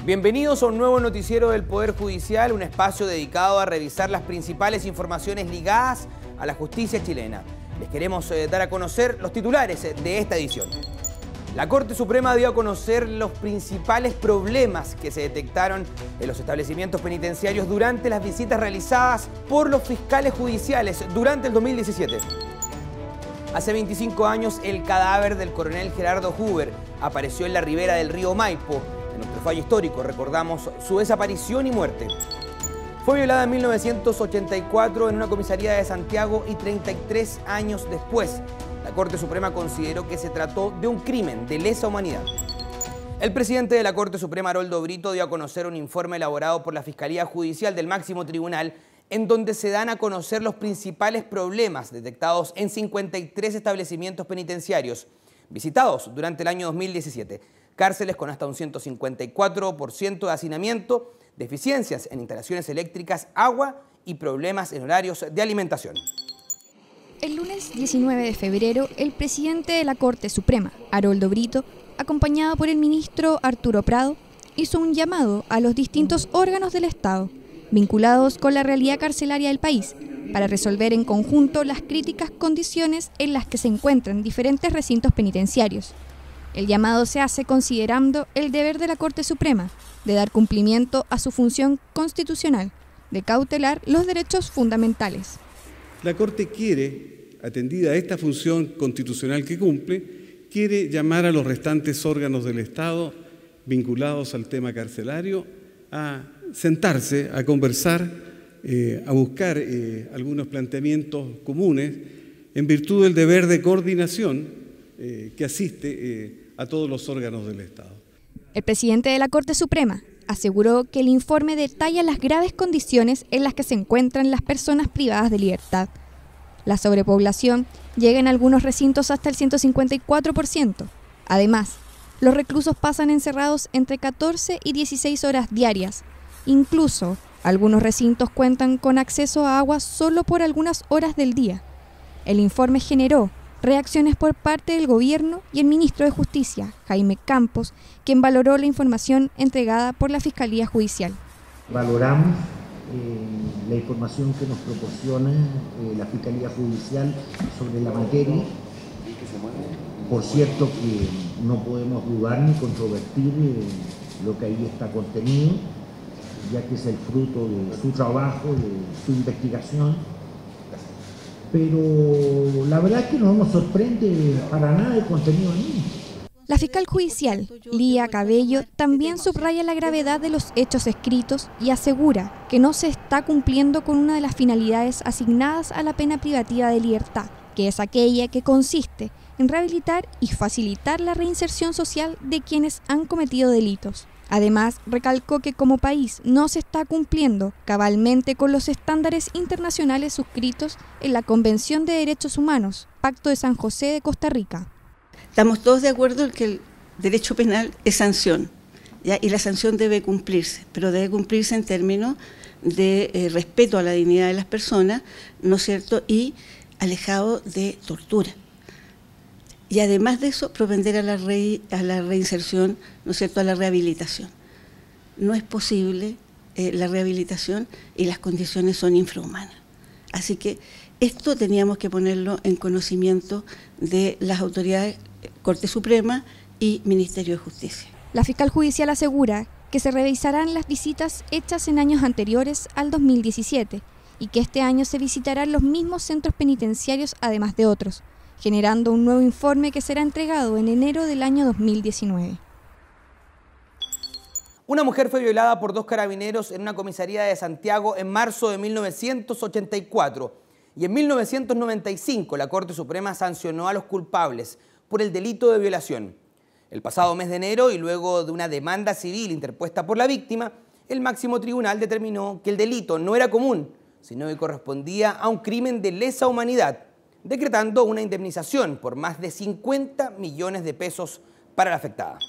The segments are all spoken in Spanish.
Bienvenidos a un nuevo noticiero del Poder Judicial, un espacio dedicado a revisar las principales informaciones ligadas a la justicia chilena. Les queremos dar a conocer los titulares de esta edición. La Corte Suprema dio a conocer los principales problemas que se detectaron en los establecimientos penitenciarios durante las visitas realizadas por los fiscales judiciales durante el 2017. Hace 25 años, el cadáver del coronel Gerardo Hoover apareció en la ribera del río Maipo. En nuestro fallo histórico recordamos su desaparición y muerte. Fue violada en 1984 en una comisaría de Santiago y 33 años después, la Corte Suprema consideró que se trató de un crimen de lesa humanidad. El presidente de la Corte Suprema, Haroldo Brito, dio a conocer un informe elaborado por la Fiscalía Judicial del Máximo Tribunal en donde se dan a conocer los principales problemas detectados en 53 establecimientos penitenciarios visitados durante el año 2017. Cárceles con hasta un 154% de hacinamiento, deficiencias en instalaciones eléctricas, agua y problemas en horarios de alimentación. El lunes 19 de febrero, el presidente de la Corte Suprema, Haroldo Brito, acompañado por el ministro Arturo Prado, hizo un llamado a los distintos órganos del Estado, vinculados con la realidad carcelaria del país, para resolver en conjunto las críticas condiciones en las que se encuentran diferentes recintos penitenciarios. El llamado se hace considerando el deber de la Corte Suprema de dar cumplimiento a su función constitucional de cautelar los derechos fundamentales. La Corte quiere, atendida a esta función constitucional que cumple, quiere llamar a los restantes órganos del Estado vinculados al tema carcelario a sentarse, a conversar, a buscar algunos planteamientos comunes en virtud del deber de coordinación que asiste a todos los órganos del Estado. El presidente de la Corte Suprema aseguró que el informe detalla las graves condiciones en las que se encuentran las personas privadas de libertad. La sobrepoblación llega en algunos recintos hasta el 154%. Además, los reclusos pasan encerrados entre 14 y 16 horas diarias. Incluso, algunos recintos cuentan con acceso a agua solo por algunas horas del día. El informe generó reacciones por parte del gobierno y el ministro de Justicia, Jaime Campos, quien valoró la información entregada por la Fiscalía Judicial. Valoramos la información que nos proporciona la Fiscalía Judicial sobre la materia. Por cierto que no podemos dudar ni controvertir lo que ahí está contenido, ya que es el fruto de su trabajo, de su investigación. Pero la verdad es que no nos sorprende para nada el contenido mismo. La fiscal judicial, Lía Cabello, también subraya la gravedad de los hechos escritos y asegura que no se está cumpliendo con una de las finalidades asignadas a la pena privativa de libertad, que es aquella que consiste en rehabilitar y facilitar la reinserción social de quienes han cometido delitos. Además, recalcó que como país no se está cumpliendo cabalmente con los estándares internacionales suscritos en la Convención de Derechos Humanos, Pacto de San José de Costa Rica. Estamos todos de acuerdo en que el derecho penal es sanción, ¿ya? Y la sanción debe cumplirse, pero debe cumplirse en términos de respeto a la dignidad de las personas, ¿no es cierto?, y alejado de tortura. Y además de eso, propender a la reinserción, ¿no es cierto?, a la rehabilitación. No es posible la rehabilitación y las condiciones son infrahumanas. Así que esto teníamos que ponerlo en conocimiento de las autoridades, Corte Suprema y Ministerio de Justicia. La fiscal judicial asegura que se revisarán las visitas hechas en años anteriores al 2017 y que este año se visitarán los mismos centros penitenciarios además de otros, generando un nuevo informe que será entregado en enero del año 2019. Una mujer fue violada por 2 carabineros en una comisaría de Santiago en marzo de 1984 y en 1995 la Corte Suprema sancionó a los culpables por el delito de violación. El pasado mes de enero y luego de una demanda civil interpuesta por la víctima, el máximo tribunal determinó que el delito no era común, sino que correspondía a un crimen de lesa humanidad, decretando una indemnización por más de 50 millones de pesos para la afectada.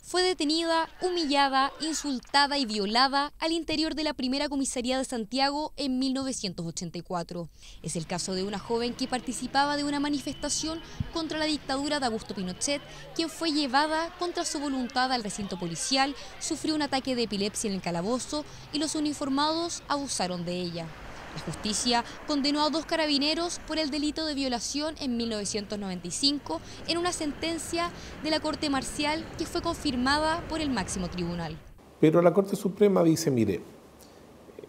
fue detenida, humillada, insultada y violada al interior de la primera comisaría de Santiago en 1984. Es el caso de una joven que participaba de una manifestación contra la dictadura de Augusto Pinochet, quien fue llevada contra su voluntad al recinto policial, sufrió un ataque de epilepsia en el calabozo y los uniformados abusaron de ella. La justicia condenó a 2 carabineros por el delito de violación en 1995 en una sentencia de la Corte Marcial que fue confirmada por el máximo tribunal. Pero la Corte Suprema dice, mire,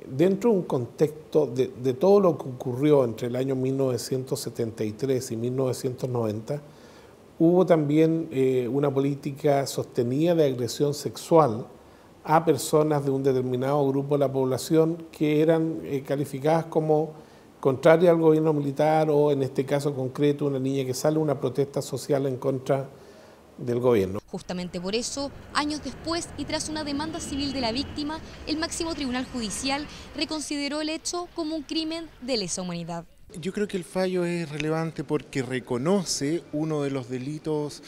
dentro de un contexto de todo lo que ocurrió entre el año 1973 y 1990, hubo también una política sostenida de agresión sexual a personas de un determinado grupo de la población que eran calificadas como contrarias al gobierno militar o, en este caso concreto, una niña que sale a una protesta social en contra del gobierno. Justamente por eso, años después y tras una demanda civil de la víctima, el máximo tribunal judicial reconsideró el hecho como un crimen de lesa humanidad. Yo creo que el fallo es relevante porque reconoce uno de los delitos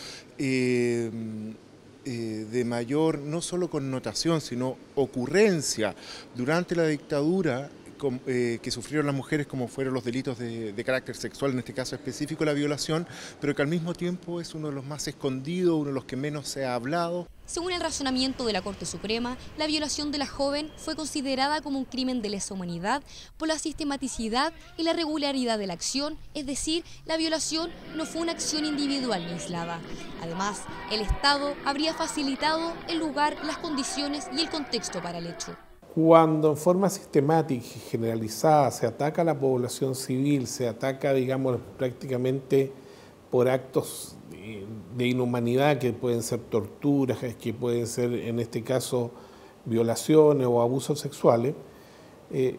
de mayor, no solo connotación, sino ocurrencia durante la dictadura que sufrieron las mujeres, como fueron los delitos de carácter sexual, en este caso específico la violación, pero que al mismo tiempo es uno de los más escondidos, uno de los que menos se ha hablado. Según el razonamiento de la Corte Suprema, la violación de la joven fue considerada como un crimen de lesa humanidad por la sistematicidad y la regularidad de la acción, es decir, la violación no fue una acción individual ni aislada. Además, el Estado habría facilitado el lugar, las condiciones y el contexto para el hecho. Cuando en forma sistemática y generalizada se ataca a la población civil, se ataca, digamos, prácticamente por actos de inhumanidad que pueden ser torturas, que pueden ser, en este caso, violaciones o abusos sexuales,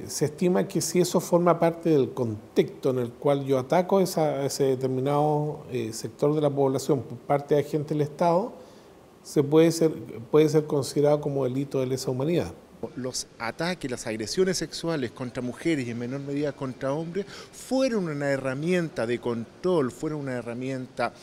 se estima que si eso forma parte del contexto en el cual yo ataco a ese determinado sector de la población por parte de agentes del Estado, puede ser considerado como delito de lesa humanidad. Los ataques, las agresiones sexuales contra mujeres y en menor medida contra hombres fueron una herramienta de control, fueron una herramienta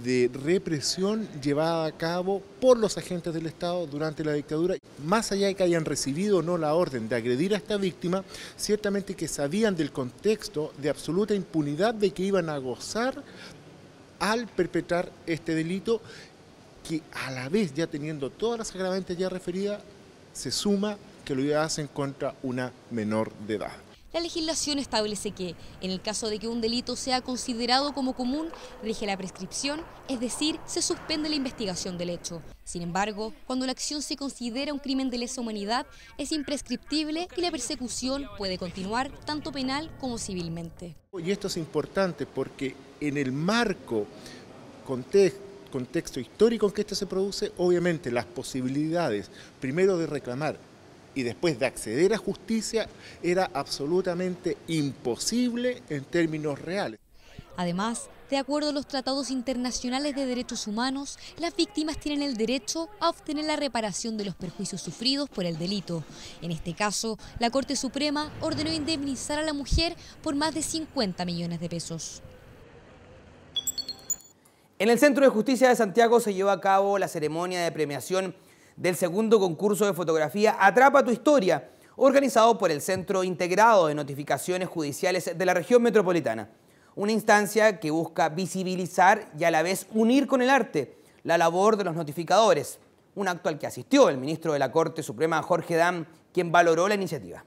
de represión llevada a cabo por los agentes del Estado durante la dictadura. Más allá de que hayan recibido o no la orden de agredir a esta víctima, ciertamente que sabían del contexto de absoluta impunidad de que iban a gozar al perpetrar este delito, que a la vez, ya teniendo todas las agravantes ya referidas, se suma que lo hacen contra una menor de edad. La legislación establece que, en el caso de que un delito sea considerado como común, rige la prescripción, es decir, se suspende la investigación del hecho. Sin embargo, cuando la acción se considera un crimen de lesa humanidad, es imprescriptible y la persecución puede continuar tanto penal como civilmente. Y esto es importante porque en el marco contexto histórico en que esto se produce, obviamente las posibilidades, primero de reclamar y después de acceder a justicia, era absolutamente imposible en términos reales. Además, de acuerdo a los tratados internacionales de derechos humanos, las víctimas tienen el derecho a obtener la reparación de los perjuicios sufridos por el delito. En este caso, la Corte Suprema ordenó indemnizar a la mujer por más de 50 millones de pesos. En el Centro de Justicia de Santiago se llevó a cabo la ceremonia de premiación del segundo concurso de fotografía Atrapa tu Historia, organizado por el Centro Integrado de Notificaciones Judiciales de la Región Metropolitana. Una instancia que busca visibilizar y a la vez unir con el arte la labor de los notificadores. Un acto al que asistió el ministro de la Corte Suprema, Jorge Dam, quien valoró la iniciativa.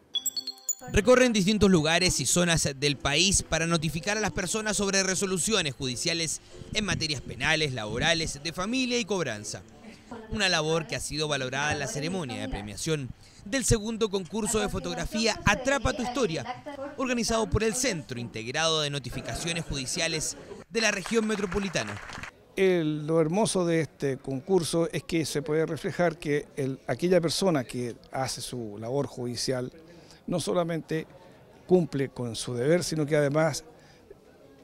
Recorren distintos lugares y zonas del país para notificar a las personas sobre resoluciones judiciales en materias penales, laborales, de familia y cobranza. Una labor que ha sido valorada en la ceremonia de premiación del segundo concurso de fotografía Atrapa tu Historia, organizado por el Centro Integrado de Notificaciones Judiciales de la Región Metropolitana. Lo hermoso de este concurso es que se puede reflejar que aquella persona que hace su labor judicial no solamente cumple con su deber, sino que además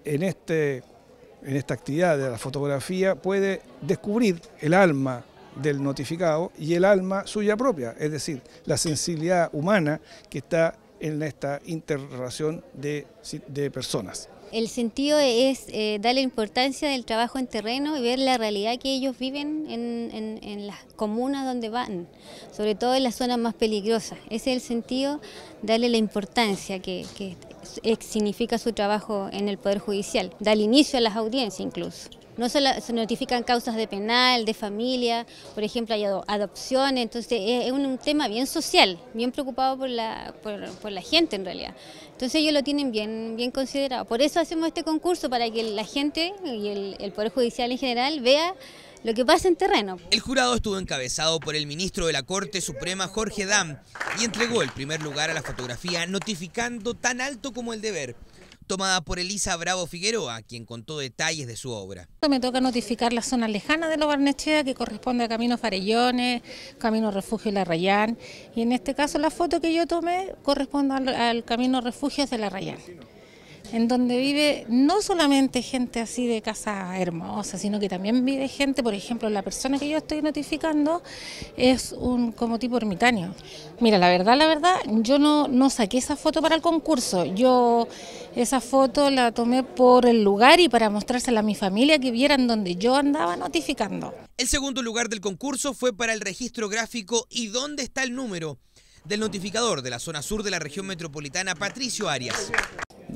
en esta actividad de la fotografía puede descubrir el alma del notificado y el alma suya propia, es decir, la sensibilidad humana que está en esta interrelación de personas. El sentido es darle importancia del trabajo en terreno y ver la realidad que ellos viven en las comunas donde van, sobre todo en las zonas más peligrosas. Ese es el sentido, darle la importancia que significa su trabajo en el Poder Judicial, dar inicio a las audiencias incluso. No solo se notifican causas de penal, de familia, por ejemplo hay adopciones, entonces es un tema bien social, bien preocupado por la gente en realidad. Entonces ellos lo tienen bien considerado. Por eso hacemos este concurso, para que la gente y el Poder Judicial en general vea lo que pasa en terreno. El jurado estuvo encabezado por el ministro de la Corte Suprema, Jorge Dam, y entregó el primer lugar a la fotografía Notificando tan alto como el deber, tomada por Elisa Bravo Figueroa, quien contó detalles de su obra. Me toca notificar la zona lejana de Lo Barnechea, que corresponde a Camino Farellones, Camino Refugio La Rayán, y en este caso la foto que yo tomé corresponde al Camino Refugios de La Rayán, en donde vive no solamente gente así de casa hermosa, sino que también vive gente, por ejemplo, la persona que yo estoy notificando es como tipo ermitaño. Mira, la verdad, yo no saqué esa foto para el concurso, yo esa foto la tomé por el lugar y para mostrársela a mi familia, que vieran donde yo andaba notificando. El segundo lugar del concurso fue para el registro gráfico ¿Y dónde está el número?, del notificador de la zona sur de la región metropolitana, Patricio Arias.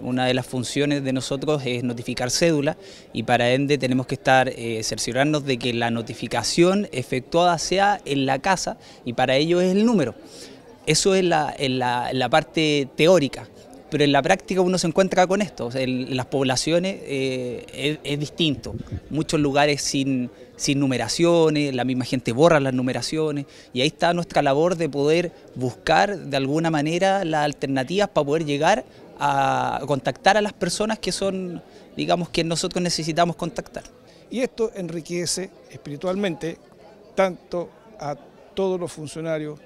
Una de las funciones de nosotros es notificar cédula y para ende tenemos que cerciorarnos de que la notificación efectuada sea en la casa y para ello es el número. Eso es la parte teórica, pero en la práctica uno se encuentra con esto. O sea, en las poblaciones es distinto, muchos lugares sin numeraciones, la misma gente borra las numeraciones y ahí está nuestra labor de poder buscar de alguna manera las alternativas para poder llegar a contactar a las personas que son, digamos, que nosotros necesitamos contactar. Y esto enriquece espiritualmente tanto a todos los funcionarios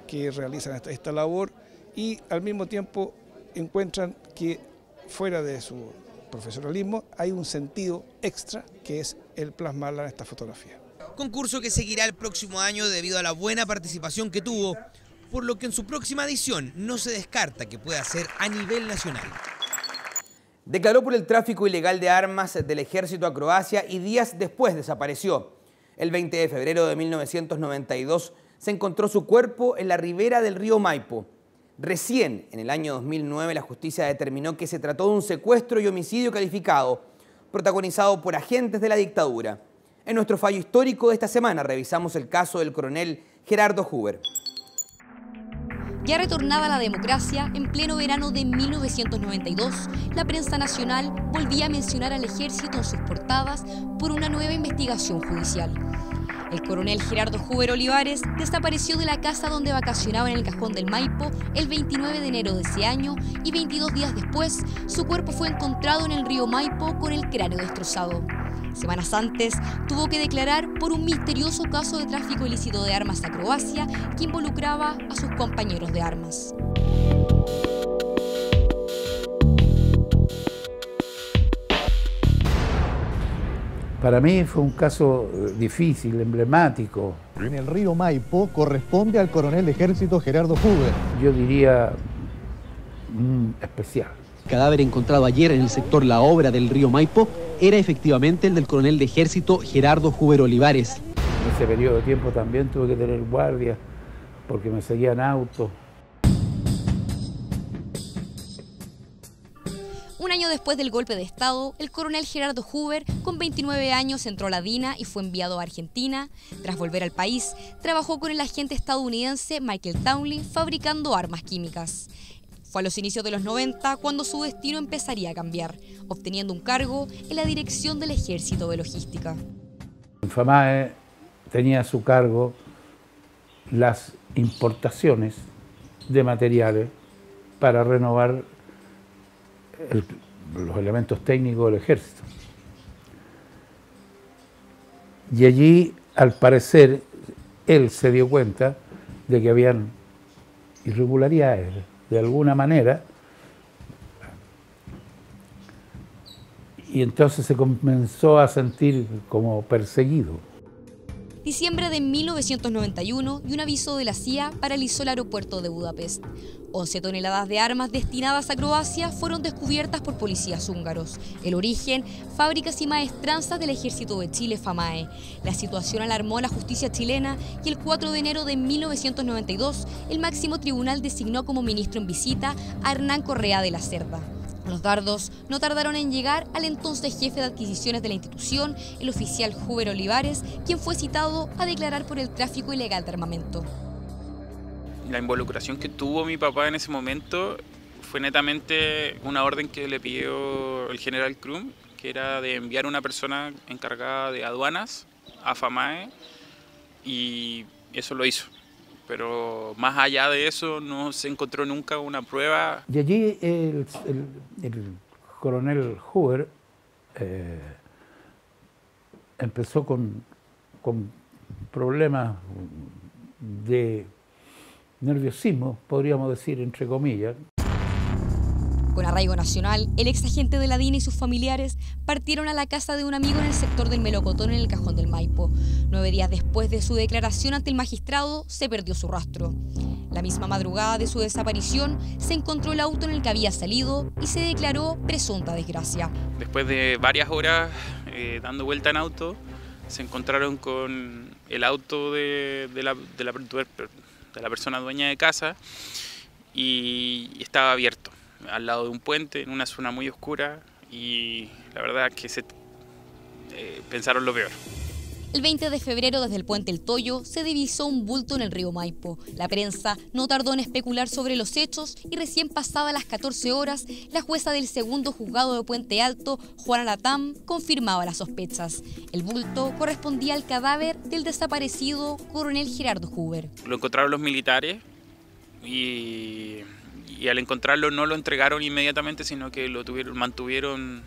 que realizan esta labor y al mismo tiempo encuentran que fuera de su profesionalismo hay un sentido extra que es el plasmarla en esta fotografía. Concurso que seguirá el próximo año debido a la buena participación que tuvo, por lo que en su próxima edición no se descarta que pueda ser a nivel nacional. Declaró por el tráfico ilegal de armas del ejército a Croacia y días después desapareció. El 20 de febrero de 1992 se encontró su cuerpo en la ribera del río Maipo. Recién, en el año 2009, la justicia determinó que se trató de un secuestro y homicidio calificado, protagonizado por agentes de la dictadura. En nuestro fallo histórico de esta semana revisamos el caso del coronel Gerardo Huber. Ya retornada la democracia, en pleno verano de 1992, la prensa nacional volvía a mencionar al ejército en sus portadas por una nueva investigación judicial. El coronel Gerardo Huber Olivares desapareció de la casa donde vacacionaba en el Cajón del Maipo el 29 de enero de ese año y 22 días después, su cuerpo fue encontrado en el río Maipo con el cráneo destrozado. Semanas antes, tuvo que declarar por un misterioso caso de tráfico ilícito de armas a Croacia que involucraba a sus compañeros de armas. Para mí fue un caso difícil, emblemático. En el río Maipo corresponde al coronel de ejército Gerardo Huber. Yo diría especial. El cadáver encontrado ayer en el sector La Obra del río Maipo era efectivamente el del coronel de ejército Gerardo Huber Olivares. En ese periodo de tiempo también tuve que tener guardia porque me seguían autos. Un año después del golpe de Estado, el coronel Gerardo Huber, con 29 años, entró a la DINA y fue enviado a Argentina. Tras volver al país, trabajó con el agente estadounidense Michael Townley fabricando armas químicas. Fue a los inicios de los 90 cuando su destino empezaría a cambiar, obteniendo un cargo en la dirección del Ejército de Logística. FAMAE tenía a su cargo las importaciones de materiales para renovar los elementos técnicos del ejército. Y allí, al parecer, él se dio cuenta de que habían irregularidades, de alguna manera, y entonces se comenzó a sentir como perseguido. Diciembre de 1991 y un aviso de la CIA paralizó el aeropuerto de Budapest. 11 toneladas de armas destinadas a Croacia fueron descubiertas por policías húngaros. El origen, fábricas y maestranzas del Ejército de Chile, FAMAE. La situación alarmó a la justicia chilena y el 4 de enero de 1992 el máximo tribunal designó como ministro en visita a Hernán Correa de la Cerda. Los dardos no tardaron en llegar al entonces jefe de adquisiciones de la institución, el oficial Huber Olivares, quien fue citado a declarar por el tráfico ilegal de armamento. La involucración que tuvo mi papá en ese momento fue netamente una orden que le pidió el general Krum, que era de enviar una persona encargada de aduanas a FAMAE, y eso lo hizo. Pero más allá de eso no se encontró nunca una prueba. Y allí el coronel Huber empezó con problemas de nerviosismo, podríamos decir, entre comillas. Con arraigo nacional, el ex agente de la DINA y sus familiares partieron a la casa de un amigo en el sector del Melocotón, en el Cajón del Maipo. 9 días después de su declaración ante el magistrado, se perdió su rastro. La misma madrugada de su desaparición, se encontró el auto en el que había salido y se declaró presunta desgracia. Después de varias horas dando vuelta en auto, se encontraron con el auto de la persona dueña de casa y estaba abierto, al lado de un puente, en una zona muy oscura, y la verdad es que pensaron lo peor. El 20 de febrero, desde el puente El Toyo, se divisó un bulto en el río Maipo. La prensa no tardó en especular sobre los hechos y recién pasadas las 14 horas, la jueza del segundo juzgado de Puente Alto, Juana Latam, confirmaba las sospechas. El bulto correspondía al cadáver del desaparecido coronel Gerardo Huber. Lo encontraron los militares y al encontrarlo no lo entregaron inmediatamente, sino que lo mantuvieron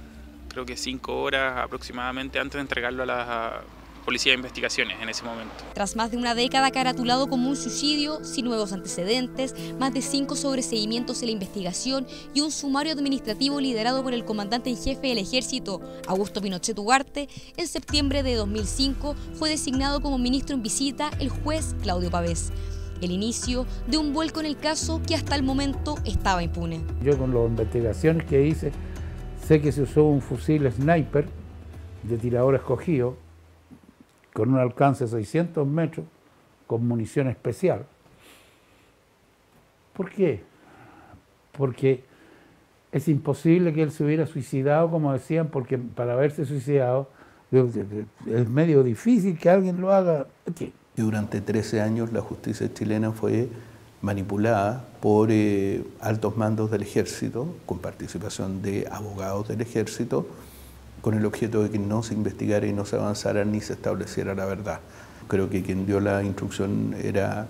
creo que 5 horas aproximadamente antes de entregarlo a la Policía de Investigaciones en ese momento. Tras más de una década caratulado como un suicidio, sin nuevos antecedentes, más de 5 sobreseguimientos en la investigación y un sumario administrativo liderado por el comandante en jefe del Ejército, Augusto Pinochet Ugarte, en septiembre de 2005 fue designado como ministro en visita el juez Claudio Pavés. El inicio de un vuelco en el caso que hasta el momento estaba impune. Yo con las investigaciones que hice, sé que se usó un fusil sniper de tirador escogido con un alcance de 600 metros, con munición especial. ¿Por qué? Porque es imposible que él se hubiera suicidado, como decían, porque para haberse suicidado es medio difícil que alguien lo haga. ¿Qué? Durante 13 años la justicia chilena fue manipulada por altos mandos del ejército, con participación de abogados del ejército, con el objeto de que no se investigara y no se avanzara ni se estableciera la verdad. Creo que quien dio la instrucción era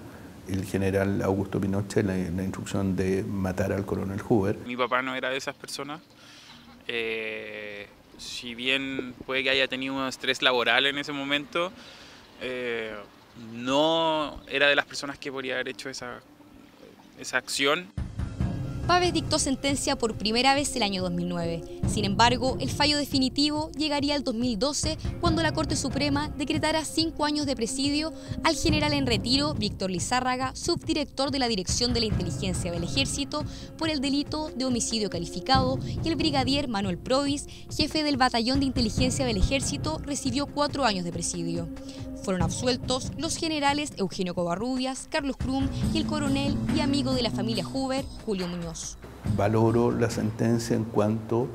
el general Augusto Pinochet, la instrucción de matar al coronel Huber. Mi papá no era de esas personas. Si bien puede que haya tenido un estrés laboral en ese momento, no era de las personas que podría haber hecho esa acción. Pavés dictó sentencia por primera vez el año 2009. Sin embargo, el fallo definitivo llegaría al 2012, cuando la Corte Suprema decretara 5 años de presidio al general en retiro Víctor Lizárraga, subdirector de la Dirección de la Inteligencia del Ejército, por el delito de homicidio calificado, y el brigadier Manuel Provis, jefe del Batallón de Inteligencia del Ejército, recibió 4 años de presidio. Fueron absueltos los generales Eugenio Covarrubias, Carlos Krum y el coronel y amigo de la familia Huber, Julio Muñoz. Valoro la sentencia en cuanto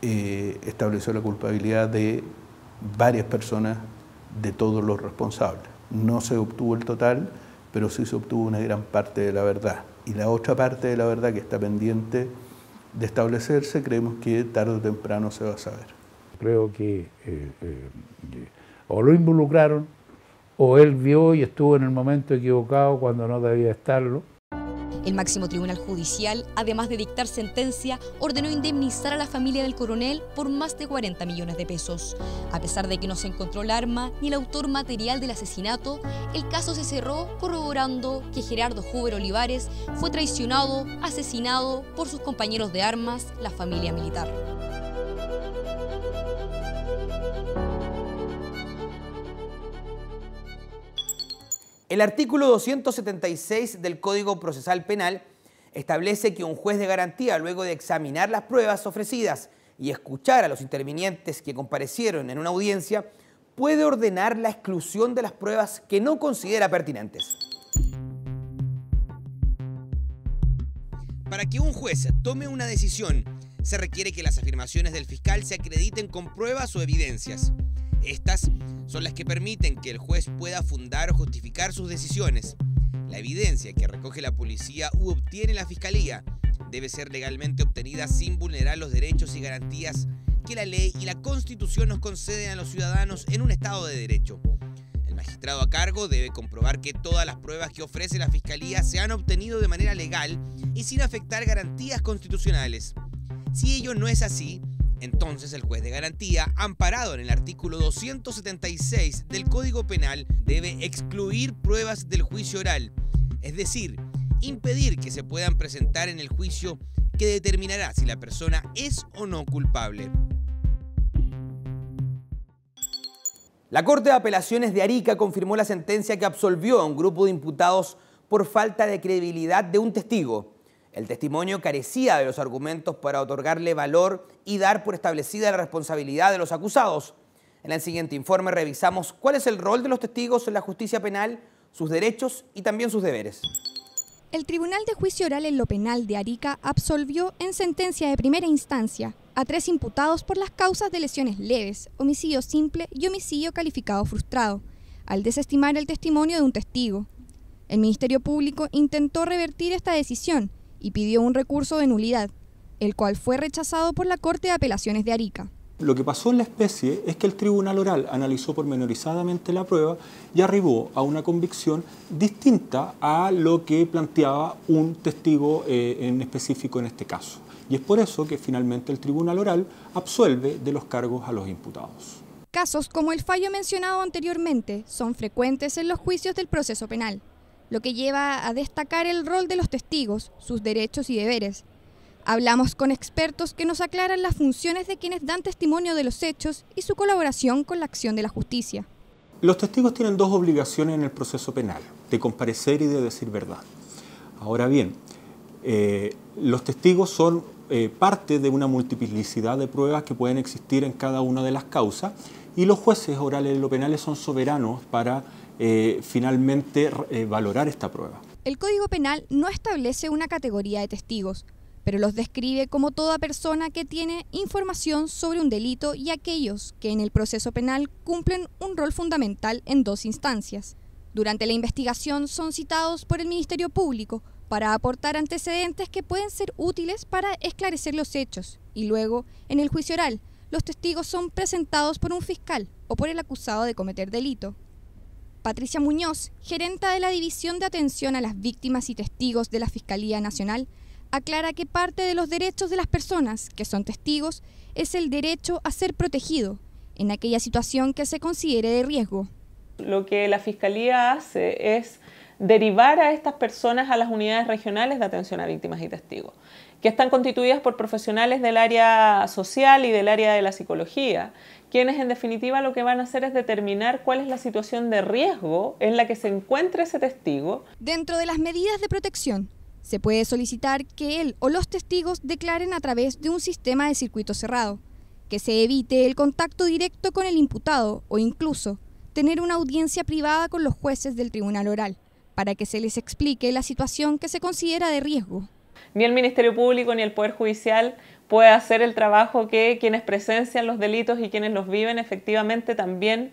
estableció la culpabilidad de varias personas, de todos los responsables. No se obtuvo el total, pero sí se obtuvo una gran parte de la verdad. Y la otra parte de la verdad que está pendiente de establecerse, creemos que tarde o temprano se va a saber. Creo que o lo involucraron, o él vio y estuvo en el momento equivocado cuando no debía estarlo. El máximo tribunal judicial, además de dictar sentencia, ordenó indemnizar a la familia del coronel por más de 40 millones de pesos. A pesar de que no se encontró el arma ni el autor material del asesinato, el caso se cerró corroborando que Gerardo Huber Olivares fue traicionado, asesinado por sus compañeros de armas, la familia militar. El artículo 276 del Código Procesal Penal establece que un juez de garantía, luego de examinar las pruebas ofrecidas y escuchar a los intervinientes que comparecieron en una audiencia, puede ordenar la exclusión de las pruebas que no considera pertinentes. Para que un juez tome una decisión, se requiere que las afirmaciones del fiscal se acrediten con pruebas o evidencias. Estas son las que permiten que el juez pueda fundar o justificar sus decisiones. La evidencia que recoge la policía u obtiene la fiscalía debe ser legalmente obtenida sin vulnerar los derechos y garantías que la ley y la Constitución nos conceden a los ciudadanos en un Estado de Derecho. El magistrado a cargo debe comprobar que todas las pruebas que ofrece la fiscalía se han obtenido de manera legal y sin afectar garantías constitucionales. Si ello no es así, entonces el juez de garantía, amparado en el artículo 276 del Código Penal, debe excluir pruebas del juicio oral, es decir, impedir que se puedan presentar en el juicio que determinará si la persona es o no culpable. La Corte de Apelaciones de Arica confirmó la sentencia que absolvió a un grupo de imputados por falta de credibilidad de un testigo. El testimonio carecía de los argumentos para otorgarle valor y dar por establecida la responsabilidad de los acusados. En el siguiente informe revisamos cuál es el rol de los testigos en la justicia penal, sus derechos y también sus deberes. El Tribunal de Juicio Oral en lo Penal de Arica absolvió en sentencia de primera instancia a 3 imputados por las causas de lesiones leves, homicidio simple y homicidio calificado frustrado, al desestimar el testimonio de un testigo. El Ministerio Público intentó revertir esta decisión y pidió un recurso de nulidad, el cual fue rechazado por la Corte de Apelaciones de Arica. Lo que pasó en la especie es que el Tribunal Oral analizó pormenorizadamente la prueba y arribó a una convicción distinta a lo que planteaba un testigo en específico en este caso. Y es por eso que finalmente el Tribunal Oral absuelve de los cargos a los imputados. Casos como el fallo mencionado anteriormente son frecuentes en los juicios del proceso penal, lo que lleva a destacar el rol de los testigos, sus derechos y deberes. Hablamos con expertos que nos aclaran las funciones de quienes dan testimonio de los hechos y su colaboración con la acción de la justicia. Los testigos tienen 2 obligaciones en el proceso penal, de comparecer y de decir verdad. Ahora bien, los testigos son parte de una multiplicidad de pruebas que pueden existir en cada una de las causas y los jueces orales en lo penales son soberanos para finalmente valorar esta prueba. El Código Penal no establece una categoría de testigos, pero los describe como toda persona que tiene información sobre un delito y aquellos que en el proceso penal cumplen un rol fundamental en 2 instancias. Durante la investigación son citados por el Ministerio Público para aportar antecedentes que pueden ser útiles para esclarecer los hechos y luego, en el juicio oral, los testigos son presentados por un fiscal o por el acusado de cometer delito. Patricia Muñoz, gerenta de la División de Atención a las Víctimas y Testigos de la Fiscalía Nacional, aclara que parte de los derechos de las personas que son testigos es el derecho a ser protegido en aquella situación que se considere de riesgo. Lo que la Fiscalía hace es derivar a estas personas a las unidades regionales de atención a víctimas y testigos, que están constituidas por profesionales del área social y del área de la psicología, quienes en definitiva lo que van a hacer es determinar cuál es la situación de riesgo en la que se encuentra ese testigo. Dentro de las medidas de protección, se puede solicitar que él o los testigos declaren a través de un sistema de circuito cerrado, que se evite el contacto directo con el imputado o incluso tener una audiencia privada con los jueces del Tribunal Oral, para que se les explique la situación que se considera de riesgo. Ni el Ministerio Público ni el Poder Judicial puede hacer el trabajo que quienes presencian los delitos y quienes los viven efectivamente también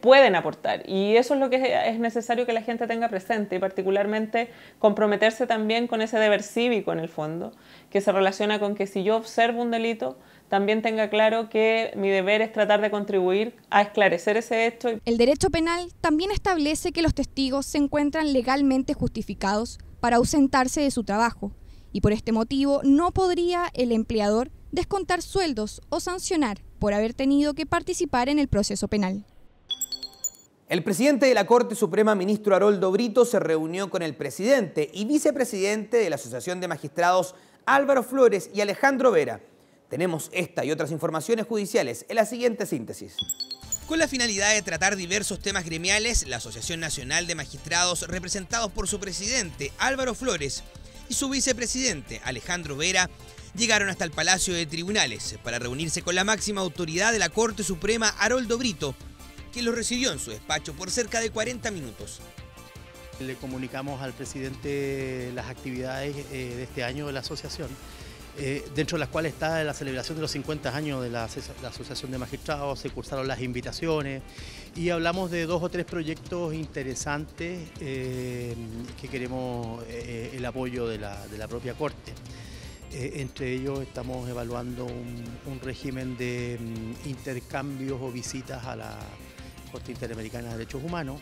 pueden aportar, y eso es lo que es necesario que la gente tenga presente y particularmente comprometerse también con ese deber cívico en el fondo, que se relaciona con que si yo observo un delito también tenga claro que mi deber es tratar de contribuir a esclarecer ese hecho. El derecho penal también establece que los testigos se encuentran legalmente justificados para ausentarse de su trabajo y por este motivo no podría el empleador descontar sueldos o sancionar por haber tenido que participar en el proceso penal. El presidente de la Corte Suprema, ministro Haroldo Brito, se reunió con el presidente y vicepresidente de la Asociación de Magistrados, Álvaro Flores y Alejandro Vera. Tenemos esta y otras informaciones judiciales en la siguiente síntesis. Con la finalidad de tratar diversos temas gremiales, la Asociación Nacional de Magistrados, representados por su presidente Álvaro Flores y su vicepresidente Alejandro Vera, llegaron hasta el Palacio de Tribunales para reunirse con la máxima autoridad de la Corte Suprema, Haroldo Brito, quien los recibió en su despacho por cerca de 40 minutos. Le comunicamos al presidente las actividades de este año de la asociación, dentro de las cuales está la celebración de los 50 años de la Asociación de Magistrados. Se cursaron las invitaciones y hablamos de 2 o 3 proyectos interesantes que queremos el apoyo de la propia Corte. Entre ellos estamos evaluando un régimen de intercambios o visitas a la Corte Interamericana de Derechos Humanos.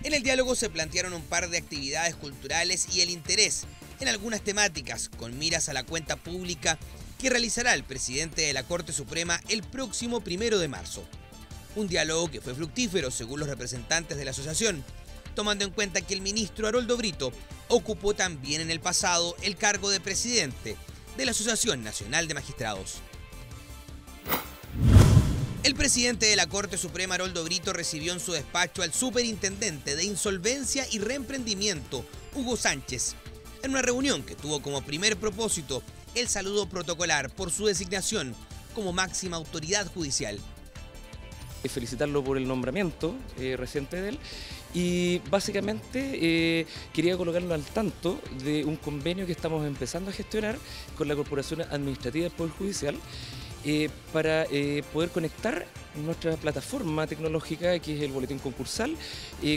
En el diálogo se plantearon un par de actividades culturales y el interés en algunas temáticas con miras a la cuenta pública que realizará el presidente de la Corte Suprema el próximo 1 de marzo. Un diálogo que fue fructífero según los representantes de la asociación, tomando en cuenta que el ministro Haroldo Brito ocupó también en el pasado el cargo de presidente de la Asociación Nacional de Magistrados. El presidente de la Corte Suprema, Haroldo Brito, recibió en su despacho al superintendente de Insolvencia y Reemprendimiento, Hugo Sánchez, en una reunión que tuvo como primer propósito el saludo protocolar por su designación como máxima autoridad judicial. Felicitarlo por el nombramiento reciente de él y básicamente quería colocarlo al tanto de un convenio que estamos empezando a gestionar con la Corporación Administrativa del Poder Judicial para poder conectar nuestra plataforma tecnológica, que es el boletín concursal,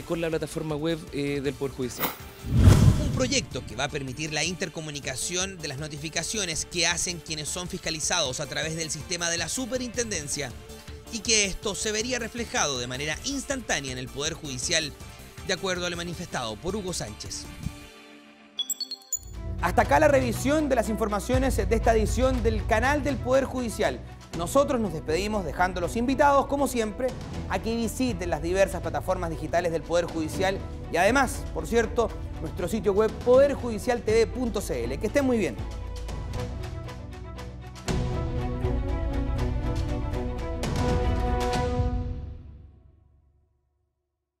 con la plataforma web del Poder Judicial. Un proyecto que va a permitir la intercomunicación de las notificaciones que hacen quienes son fiscalizados a través del sistema de la superintendencia y que esto se vería reflejado de manera instantánea en el Poder Judicial, de acuerdo a lo manifestado por Hugo Sánchez. Hasta acá la revisión de las informaciones de esta edición del canal del Poder Judicial. Nosotros nos despedimos dejándolos invitados, como siempre, a que visiten las diversas plataformas digitales del Poder Judicial y además, por cierto, nuestro sitio web poderjudicialtv.cl. Que estén muy bien.